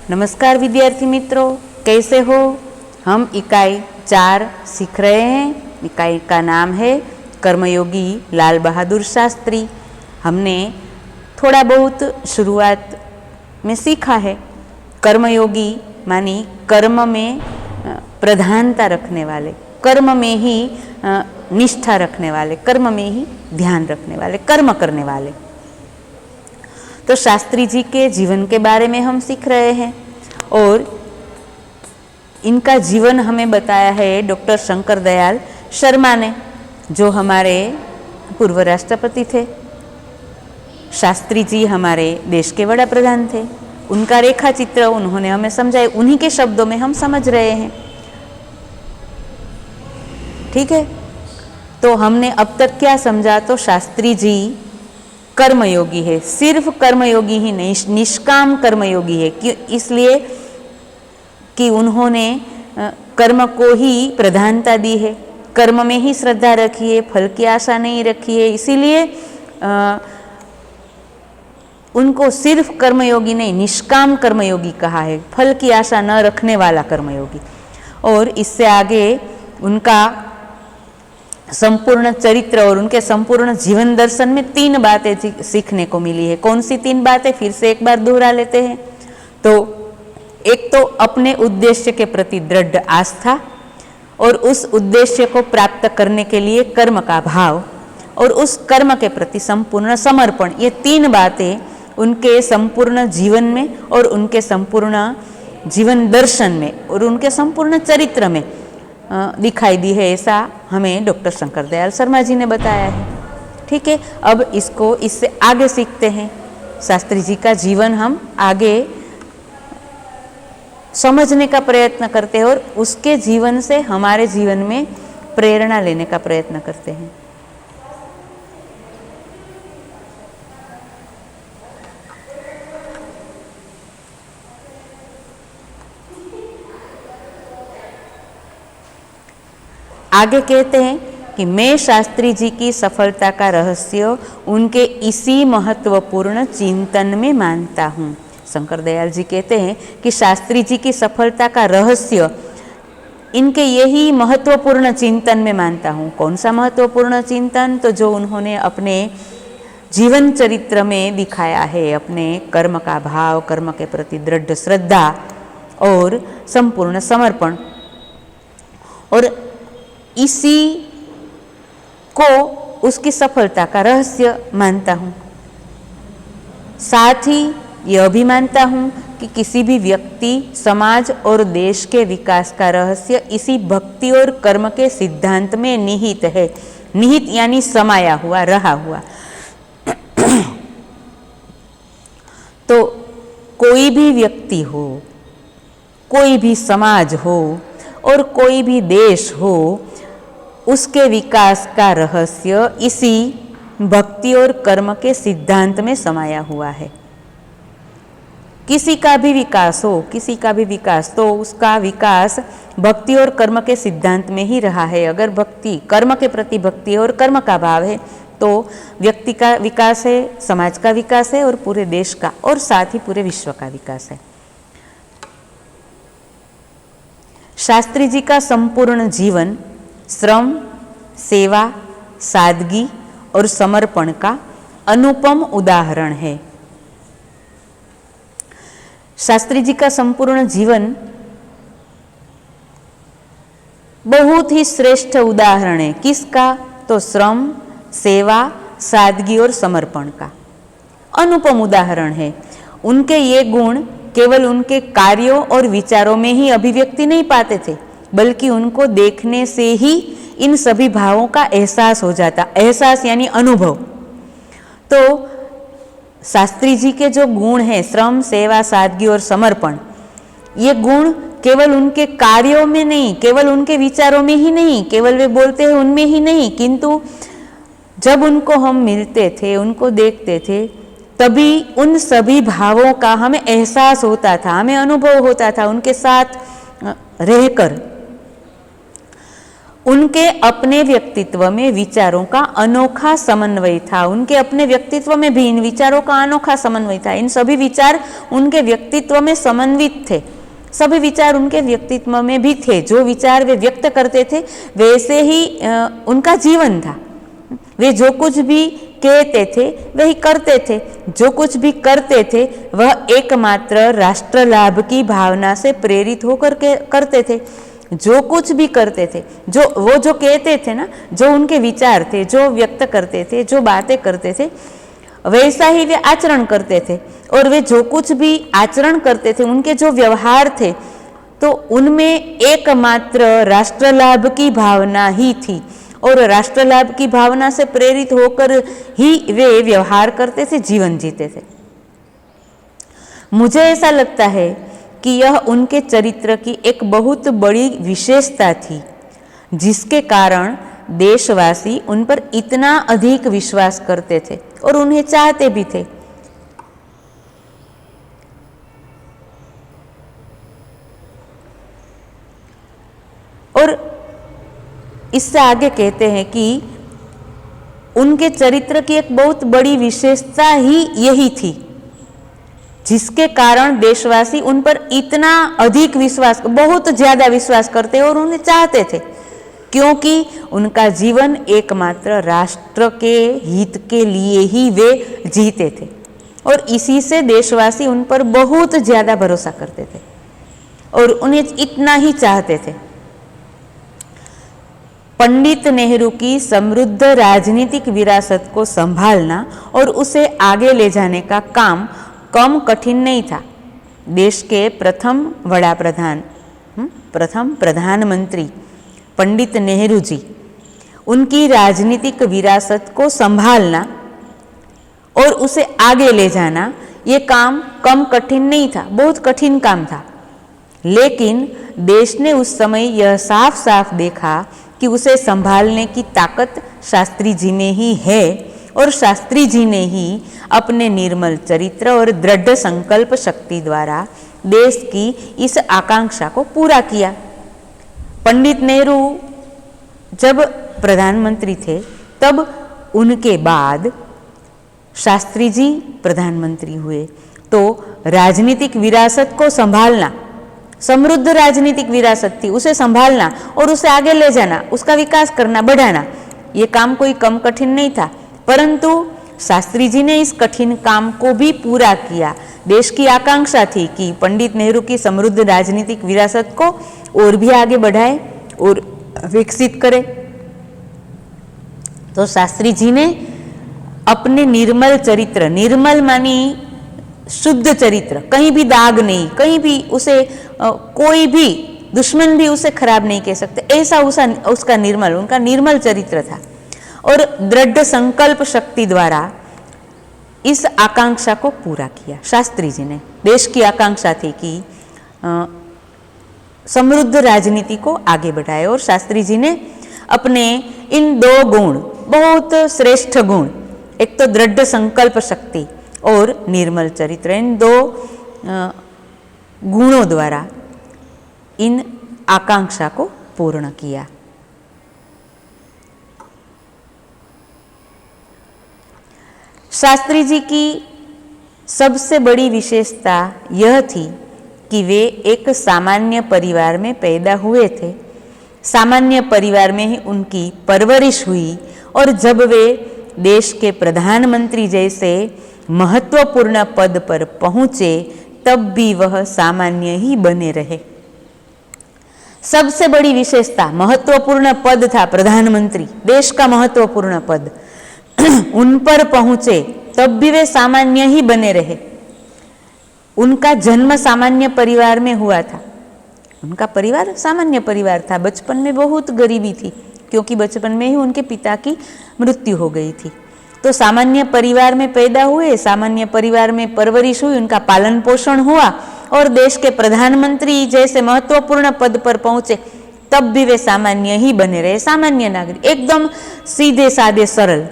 नमस्कार विद्यार्थी मित्रों, कैसे हो। हम इकाई 4 सीख रहे हैं। इकाई का नाम है कर्मयोगी लाल बहादुर शास्त्री। हमने थोड़ा बहुत शुरुआत में सीखा है। कर्मयोगी मानी कर्म में प्रधानता रखने वाले, कर्म में ही निष्ठा रखने वाले, कर्म में ही ध्यान रखने वाले, कर्म करने वाले। तो शास्त्री जी के जीवन के बारे में हम सीख रहे हैं और इनका जीवन हमें बताया है डॉक्टर शंकर दयाल शर्मा ने, जो हमारे पूर्व राष्ट्रपति थे। शास्त्री जी हमारे देश के वड़ा प्रधान थे। उनका रेखा चित्र उन्होंने हमें समझाए, उन्हीं के शब्दों में हम समझ रहे हैं। ठीक है, तो हमने अब तक क्या समझा? तो शास्त्री जी कर्मयोगी है, सिर्फ कर्मयोगी ही नहीं, निष्काम कर्मयोगी है। क्यों? इसलिए कि उन्होंने कर्म को ही प्रधानता दी है, कर्म में ही श्रद्धा रखी है, फल की आशा नहीं रखी है। इसीलिए उनको सिर्फ कर्मयोगी नहीं, निष्काम कर्मयोगी कहा है, फल की आशा न रखने वाला कर्मयोगी। और इससे आगे उनका संपूर्ण चरित्र और उनके संपूर्ण जीवन दर्शन में 3 बातें सीखने को मिली है। कौन सी 3 बातें? फिर से एक बार दोहरा लेते हैं। तो एक तो अपने उद्देश्य के प्रति दृढ़ आस्था और उस उद्देश्य को प्राप्त करने के लिए कर्म का भाव और उस कर्म के प्रति संपूर्ण समर्पण। ये 3 बातें उनके संपूर्ण जीवन में और उनके संपूर्ण जीवन दर्शन में और उनके संपूर्ण चरित्र में दिखाई दी है, ऐसा हमें डॉक्टर शंकर दयाल शर्मा जी ने बताया है। ठीक है, अब इससे आगे सीखते हैं। शास्त्री जी का जीवन हम आगे समझने का प्रयत्न करते हैं और उसके जीवन से हमारे जीवन में प्रेरणा लेने का प्रयत्न करते हैं। आगे कहते हैं कि मैं शास्त्री जी की सफलता का रहस्य उनके इसी महत्वपूर्ण चिंतन में मानता हूँ। शंकर दयाल जी कहते हैं कि शास्त्री जी की सफलता का रहस्य इनके यही महत्वपूर्ण चिंतन में मानता हूँ। कौन सा महत्वपूर्ण चिंतन? तो जो उन्होंने अपने जीवन चरित्र में दिखाया है, अपने कर्म का भाव, कर्म के प्रति दृढ़ श्रद्धा और संपूर्ण समर्पण, और इसी को उसकी सफलता का रहस्य मानता हूँ। साथ ही यह भी मानता हूँ कि किसी भी व्यक्ति, समाज और देश के विकास का रहस्य इसी भक्ति और कर्म के सिद्धांत में निहित है। निहित यानी समाया हुआ, रहा हुआ। तो कोई भी व्यक्ति हो, कोई भी समाज हो और कोई भी देश हो, उसके विकास का रहस्य इसी भक्ति और कर्म के सिद्धांत में समाया हुआ है। किसी का भी विकास हो, किसी का भी विकास, तो उसका विकास भक्ति और कर्म के सिद्धांत में ही रहा है। अगर भक्ति, कर्म के प्रति भक्ति और कर्म का भाव है तो व्यक्ति का विकास है, समाज का विकास है और पूरे देश का और साथ ही पूरे विश्व का विकास है। शास्त्री जी का संपूर्ण जीवन श्रम, सेवा, सादगी और समर्पण का अनुपम उदाहरण है। शास्त्री जी का संपूर्ण जीवन बहुत ही श्रेष्ठ उदाहरण है। किसका? तो श्रम, सेवा, सादगी और समर्पण का अनुपम उदाहरण है। उनके ये गुण केवल उनके कार्यों और विचारों में ही अभिव्यक्ति नहीं पाते थे, बल्कि उनको देखने से ही इन सभी भावों का एहसास हो जाता। एहसास यानी अनुभव। तो शास्त्री जी के जो गुण हैं, श्रम, सेवा, सादगी और समर्पण, ये गुण केवल उनके कार्यों में नहीं, केवल उनके विचारों में ही नहीं, केवल वे बोलते हैं उनमें ही नहीं, किंतु जब उनको हम मिलते थे, उनको देखते थे, तभी उन सभी भावों का हमें एहसास होता था, हमें अनुभव होता था उनके साथ रहकर। उनके अपने व्यक्तित्व में विचारों का अनोखा समन्वय था। उनके अपने व्यक्तित्व में भी इन विचारों का अनोखा समन्वय था। इन सभी विचार उनके व्यक्तित्व में समन्वित थे। सभी विचार उनके व्यक्तित्व में भी थे। जो विचार वे व्यक्त करते थे वैसे ही उनका जीवन था। वे जो कुछ भी कहते थे वही करते थे। जो कुछ भी करते थे वह एकमात्र राष्ट्र लाभ की भावना से प्रेरित होकर के करते थे। जो कुछ भी करते थे, जो कहते थे ना, जो उनके विचार थे, जो व्यक्त करते थे, जो बातें करते थे, वैसा ही वे आचरण करते थे। और वे जो कुछ भी आचरण करते थे, उनके जो व्यवहार थे, तो उनमें एकमात्र राष्ट्र लाभ की भावना ही थी। और राष्ट्र लाभ की भावना से प्रेरित होकर ही वे व्यवहार करते थे, जीवन जीते थे। मुझे ऐसा लगता है कि यह उनके चरित्र की एक बहुत बड़ी विशेषता थी, जिसके कारण देशवासी उन पर इतना अधिक विश्वास करते थे और उन्हें चाहते भी थे। और इससे आगे कहते हैं कि उनके चरित्र की एक बहुत बड़ी विशेषता ही यही थी, जिसके कारण देशवासी उन पर इतना अधिक विश्वास, बहुत ज्यादा विश्वास करते और उन्हें चाहते थे, क्योंकि उनका जीवन एकमात्र राष्ट्र के हित के लिए ही वे जीते थे। और इसी से देशवासी उन पर बहुत ज्यादा भरोसा करते थे और उन्हें इतना ही चाहते थे। पंडित नेहरू की समृद्ध राजनीतिक विरासत को संभालना और उसे आगे ले जाने का काम कम कठिन नहीं था। देश के प्रथम प्रधानमंत्री पंडित नेहरू जी, उनकी राजनीतिक विरासत को संभालना और उसे आगे ले जाना, ये काम कम कठिन नहीं था, बहुत कठिन काम था। लेकिन देश ने उस समय यह साफ साफ देखा कि उसे संभालने की ताकत शास्त्री जी में ही है और शास्त्री जी ने ही अपने निर्मल चरित्र और दृढ़ संकल्प शक्ति द्वारा देश की इस आकांक्षा को पूरा किया। पंडित नेहरू जब प्रधानमंत्री थे, तब उनके बाद शास्त्री जी प्रधानमंत्री हुए। तो राजनीतिक विरासत को संभालना, समृद्ध राजनीतिक विरासत थी, उसे संभालना और उसे आगे ले जाना, उसका विकास करना, बढ़ाना, ये काम कोई कम कठिन नहीं था। परंतु शास्त्री जी ने इस कठिन काम को भी पूरा किया। देश की आकांक्षा थी कि पंडित नेहरू की समृद्ध राजनीतिक विरासत को और भी आगे बढ़ाए और विकसित करे। तो शास्त्री जी ने अपने निर्मल चरित्र, निर्मल मानी शुद्ध चरित्र, कहीं भी दाग नहीं, कहीं भी उसे कोई भी दुश्मन भी उसे खराब नहीं कह सकते, ऐसा उसका निर्मल, उनका निर्मल चरित्र था। और दृढ़ संकल्प शक्ति द्वारा इस आकांक्षा को पूरा किया शास्त्री जी ने। देश की आकांक्षा थी कि समृद्ध राजनीति को आगे बढ़ाए और शास्त्री जी ने अपने इन दो गुण, बहुत श्रेष्ठ गुण, एक तो दृढ़ संकल्प शक्ति और निर्मल चरित्र, इन दो गुणों द्वारा इन आकांक्षा को पूर्ण किया। शास्त्री जी की सबसे बड़ी विशेषता यह थी कि वे एक सामान्य परिवार में पैदा हुए थे। सामान्य परिवार में ही उनकी परवरिश हुई और जब वे देश के प्रधानमंत्री जैसे महत्वपूर्ण पद पर पहुंचे, तब भी वह सामान्य ही बने रहे। सबसे बड़ी विशेषता महत्वपूर्ण पद था, प्रधानमंत्री, देश का महत्वपूर्ण पद, उन पर पहुंचे तब भी वे सामान्य ही बने रहे। उनका जन्म सामान्य परिवार में हुआ था, उनका परिवार सामान्य परिवार था। बचपन में बहुत गरीबी थी, क्योंकि बचपन में ही उनके पिता की मृत्यु हो गई थी। तो सामान्य परिवार में पैदा हुए, सामान्य परिवार में परवरिश हुई, उनका पालन पोषण हुआ और देश के प्रधानमंत्री जैसे महत्वपूर्ण पद पर पहुंचे, तब भी वे सामान्य ही बने रहे, सामान्य नागरिक, एकदम सीधे साधे सरल।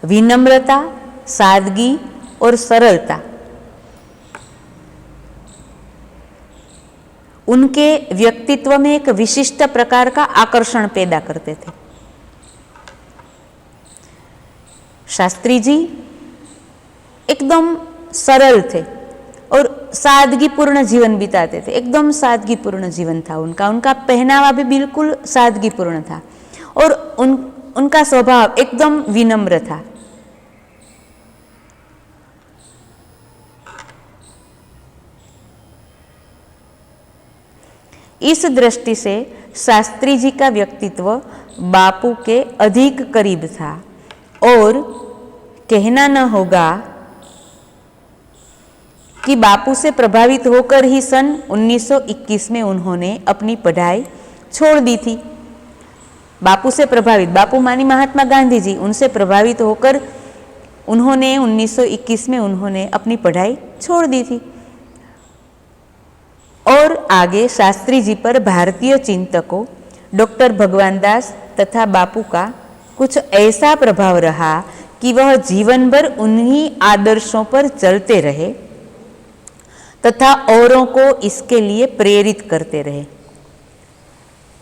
विनम्रता, सादगी और सरलता उनके व्यक्तित्व में एक विशिष्ट प्रकार का आकर्षण पैदा करते थे। शास्त्री जी एकदम सरल थे और सादगीपूर्ण जीवन बिताते थे। एकदम सादगीपूर्ण जीवन था उनका। उनका पहनावा भी बिल्कुल सादगीपूर्ण था और उनका स्वभाव एकदम विनम्र था। इस दृष्टि से शास्त्री जी का व्यक्तित्व बापू के अधिक करीब था और कहना न होगा कि बापू से प्रभावित होकर ही सन 1921 में उन्होंने अपनी पढ़ाई छोड़ दी थी। बापू से प्रभावित, बापू मानी महात्मा गांधी जी, उनसे प्रभावित होकर उन्होंने 1921 में उन्होंने अपनी पढ़ाई छोड़ दी थी। और आगे शास्त्री जी पर भारतीय चिंतकों डॉक्टर भगवान दास तथा बापू का कुछ ऐसा प्रभाव रहा कि वह जीवन भर उन्हीं आदर्शों पर चलते रहे तथा औरों को इसके लिए प्रेरित करते रहे।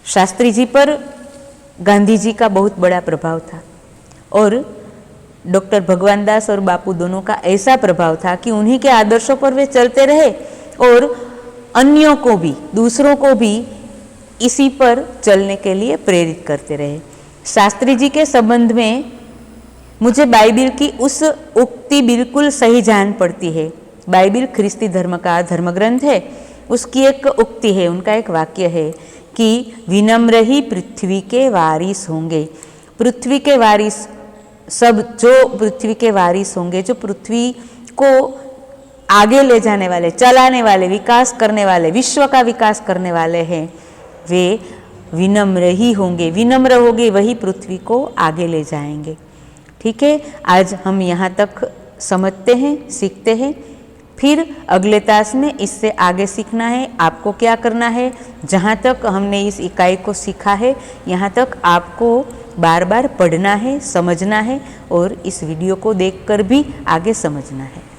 शास्त्री जी पर गांधी जी का बहुत बड़ा प्रभाव था और डॉक्टर भगवान दास और बापू दोनों का ऐसा प्रभाव था कि उन्हीं के आदर्शों पर वे चलते रहे और अन्यों को भी, दूसरों को भी इसी पर चलने के लिए प्रेरित करते रहे। शास्त्री जी के संबंध में मुझे बाइबिल की उस उक्ति बिल्कुल सही जान पड़ती है। बाइबिल ख्रिस्ती धर्म का धर्मग्रंथ है। उसकी एक उक्ति है, उनका एक वाक्य है कि विनम्र ही पृथ्वी के वारिस होंगे। पृथ्वी के वारिस, सब जो पृथ्वी के वारिस होंगे, जो पृथ्वी को आगे ले जाने वाले, चलाने वाले, विकास करने वाले, विश्व का विकास करने वाले हैं, वे विनम्र ही होंगे। विनम्र होंगे वही पृथ्वी को आगे ले जाएंगे। ठीक है, आज हम यहाँ तक समझते हैं, सीखते हैं। फिर अगले तास में इससे आगे सीखना है। आपको क्या करना है, जहाँ तक हमने इस इकाई को सीखा है यहाँ तक आपको बार बार पढ़ना है, समझना है और इस वीडियो को देखकर भी आगे समझना है।